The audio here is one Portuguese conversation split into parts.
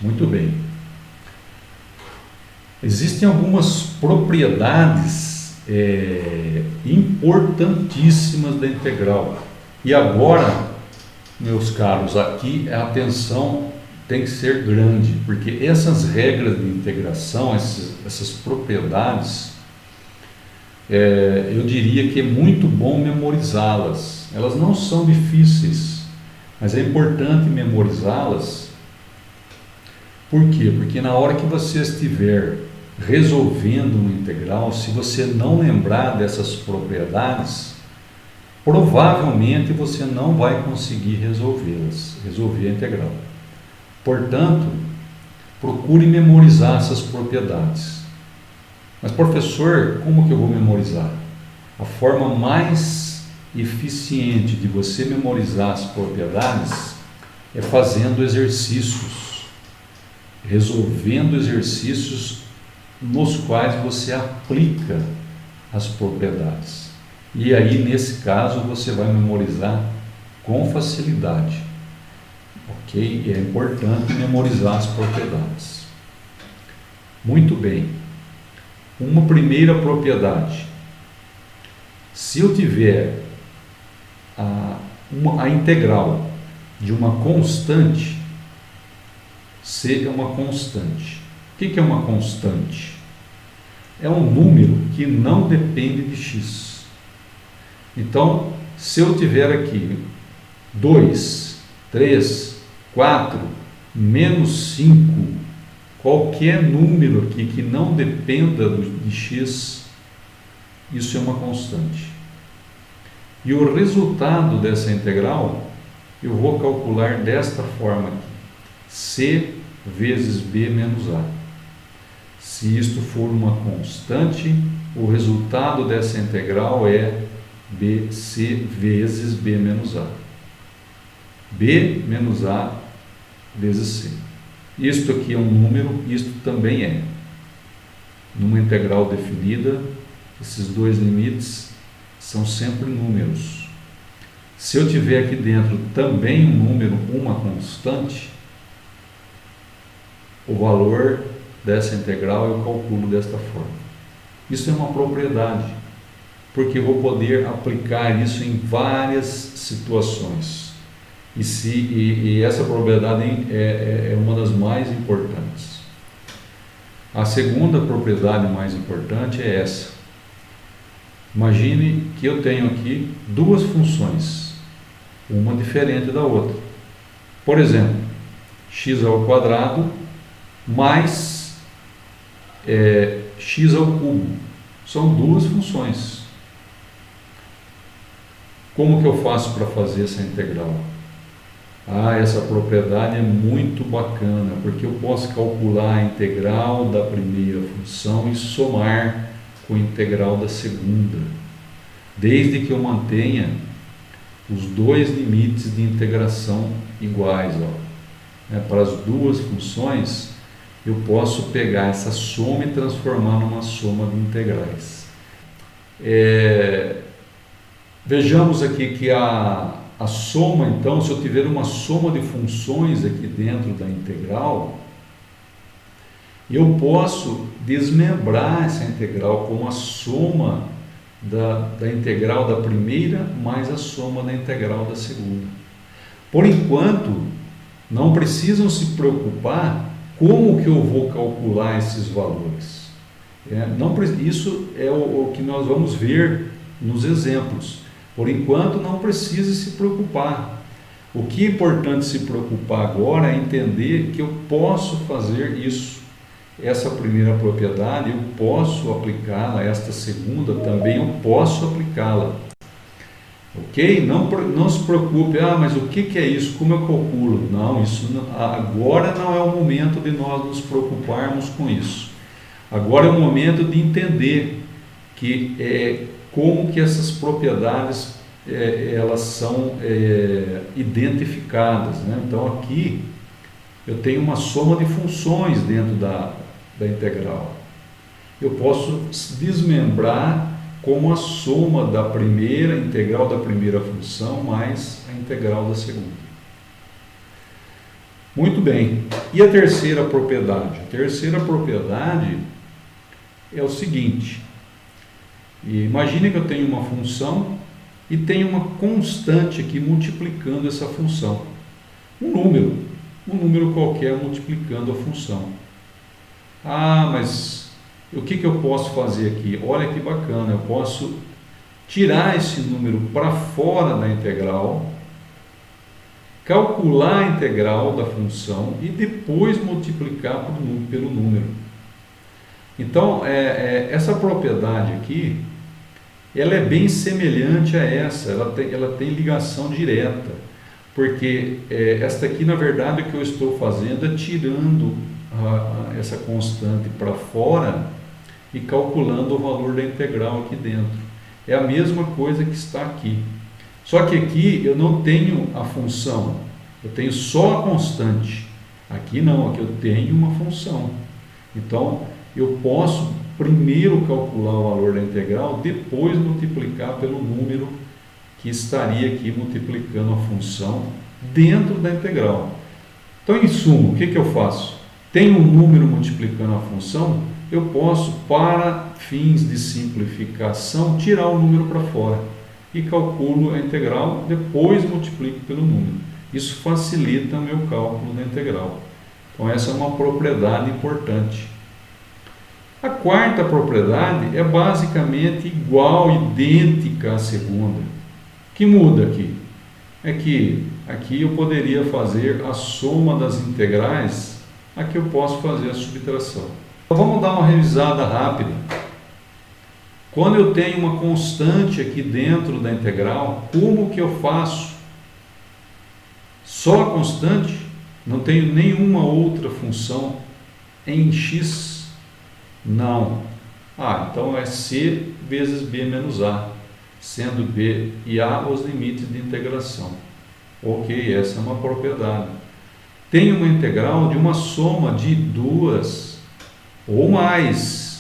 Muito bem. Existem algumas propriedades importantíssimas da integral. E agora, meus caros, aqui a atenção tem que ser grande, porque essas regras de integração, essas propriedades, eu diria que é muito bom memorizá-las. Elas não são difíceis, mas é importante memorizá-las. Por quê? Porque na hora que você estiver resolvendo uma integral, se você não lembrar dessas propriedades, provavelmente você não vai conseguir resolver a integral. Portanto, procure memorizar essas propriedades. Mas, professor, como que eu vou memorizar? A forma mais eficiente de você memorizar as propriedades é fazendo exercícios, resolvendo exercícios nos quais você aplica as propriedades. E aí, nesse caso, você vai memorizar com facilidade. Ok? E é importante memorizar as propriedades. Muito bem. Uma primeira propriedade. Se eu tiver a integral de uma constante, C é uma constante. O que é uma constante? É um número que não depende de x. Então, se eu tiver aqui 2, 3, 4, menos 5, qualquer número aqui que não dependa de x, isso é uma constante. E o resultado dessa integral, eu vou calcular desta forma aqui. C vezes b menos a. Se isto for uma constante, o resultado dessa integral é bc vezes b menos a. b menos a vezes c. Isto aqui é um número, isto também é. Numa integral definida, esses dois limites são sempre números. Se eu tiver aqui dentro também um número, uma constante, o valor dessa integral eu calculo desta forma. Isso é uma propriedade, porque eu vou poder aplicar isso em várias situações. E essa propriedade é uma das mais importantes. A segunda propriedade mais importante é essa. Imagine que eu tenho aqui duas funções, uma diferente da outra. Por exemplo, x ao quadrado mais x ao cubo. São duas funções. Como que eu faço para fazer essa integral? Essa propriedade é muito bacana, porque eu posso calcular a integral da primeira função e somar com a integral da segunda, desde que eu mantenha os dois limites de integração iguais. Para as duas funções, eu posso pegar essa soma e transformar numa soma de integrais. Vejamos aqui que a soma, então, se eu tiver uma soma de funções aqui dentro da integral, eu posso desmembrar essa integral como a soma da integral da primeira mais a soma da integral da segunda. Por enquanto, não precisam se preocupar como que eu vou calcular esses valores. Isso é o que nós vamos ver nos exemplos. Por enquanto, não precisa se preocupar. O que é importante se preocupar agora é entender que eu posso fazer isso. Essa primeira propriedade eu posso aplicá-la, esta segunda também eu posso aplicá-la. Ok? Não se preocupe, mas o que é isso? Como eu calculo? Não, agora não é o momento de nós nos preocuparmos com isso. Agora é o momento de entender como que essas propriedades elas são identificadas. Então aqui eu tenho uma soma de funções dentro da integral. Eu posso desmembrar como a soma da primeira integral da primeira função mais a integral da segunda. Muito bem. E a terceira propriedade? A terceira propriedade é o seguinte. Imagine que eu tenho uma função e tenho uma constante aqui multiplicando essa função. Um número qualquer multiplicando a função. Ah, mas o que eu posso fazer aqui? Olha que bacana, eu posso tirar esse número para fora da integral, calcular a integral da função e depois multiplicar pelo número. Então, essa propriedade aqui, ela é bem semelhante a essa, ela tem ligação direta, porque esta aqui, na verdade, o que eu estou fazendo é tirando essa constante para fora e calculando o valor da integral aqui dentro. É a mesma coisa que está aqui. Só que aqui eu não tenho a função, eu tenho só a constante. Aqui não, aqui eu tenho uma função. Então, eu posso primeiro calcular o valor da integral, depois multiplicar pelo número que estaria aqui multiplicando a função dentro da integral. Então, em suma, o que eu faço? Tenho um número multiplicando a função, eu posso, para fins de simplificação, tirar o número para fora e calculo a integral, depois multiplico pelo número. Isso facilita o meu cálculo da integral. Então, essa é uma propriedade importante. A quarta propriedade é basicamente igual, idêntica à segunda. O que muda aqui? É que aqui eu poderia fazer a soma das integrais, aqui eu posso fazer a subtração. Então, vamos dar uma revisada rápida. Quando eu tenho uma constante aqui dentro da integral, como que eu faço? Só a constante? Não tenho nenhuma outra função em x? Não. Então é c vezes b menos a, sendo b e a os limites de integração. Ok, essa é uma propriedade. Tenho uma integral de uma soma de duas ou mais.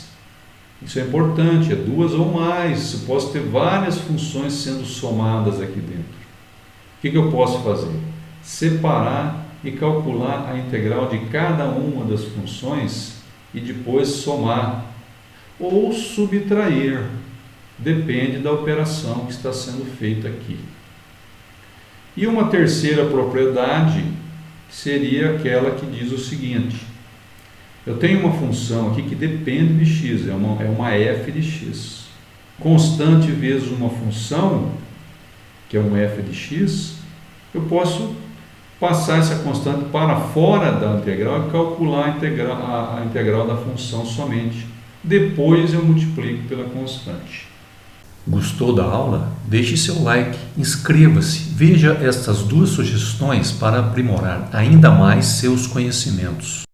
Isso é importante, é duas ou mais. Eu posso ter várias funções sendo somadas aqui dentro. O que eu posso fazer? Separar e calcular a integral de cada uma das funções e depois somar ou subtrair, depende da operação que está sendo feita aqui. E uma terceira propriedade seria aquela que diz o seguinte: eu tenho uma função aqui que depende de x, é uma f de x. Constante vezes uma função, que é um f de x, eu posso passar essa constante para fora da integral e calcular a integral da função somente. Depois eu multiplico pela constante. Gostou da aula? Deixe seu like, inscreva-se, veja estas duas sugestões para aprimorar ainda mais seus conhecimentos.